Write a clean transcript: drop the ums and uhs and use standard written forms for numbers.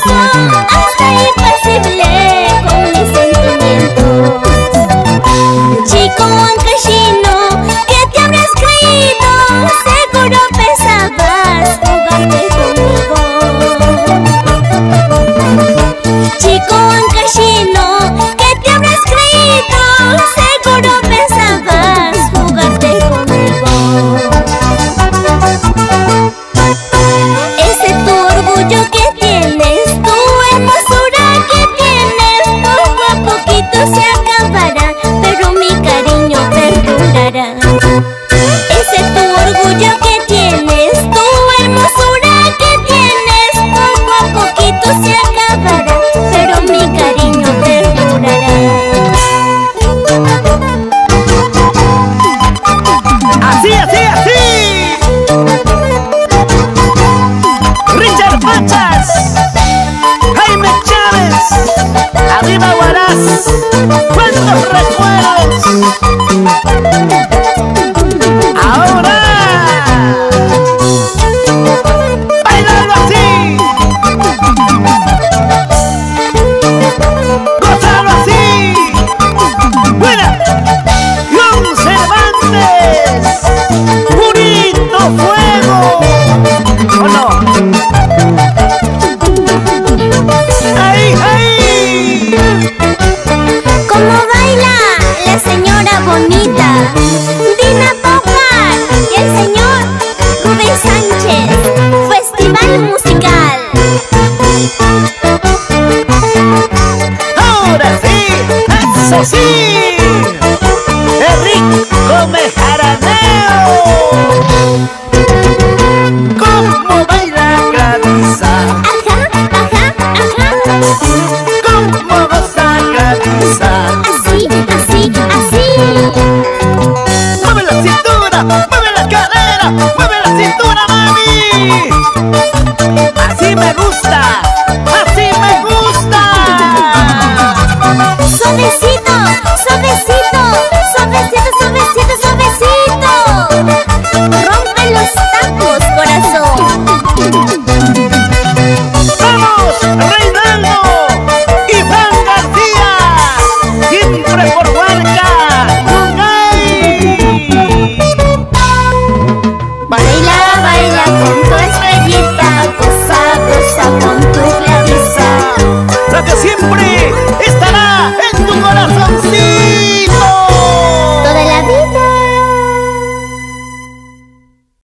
corazón hasta impasible con mis sentimientos. Chico Huancaíno, ¿qué te habrás creído? Seguro pensabas jugarte conmigo. Chico Huancaíno, ¿qué te habrás creído? Seguro pensabas jugarte conmigo. Ese tu orgullo que tienes, tu hermosura que tienes, poco a poquito se acabará, pero mi cariño perdurará. Ese tu orgullo que tienes, tu hermosura que tienes, poco a poquito se acabará, pero mi cariño perdurará. Así, así, así. Richard Pachas, Jaime Chávez, arriba Huaraz, cuántos recuerdos. Ahora, bailando así, gozando así. Buena, John Cervantes, Purito Fuego, ¿o no? ¡Ay, ay! ¿Cómo baila la señora bonita Dina Pocar y el señor Rubén Sánchez? Festival musical. Ahora sí, eso sí, ¡qué rico me jaraneo! ¿Cómo baila Gladisa? Ajá, ajá, ajá. ¿Cómo goza Gladisa? Así, así, así. ¡Mueve la cintura! ¡Mueve la cadera! ¡Mueve la cintura, mami! Así me gusta.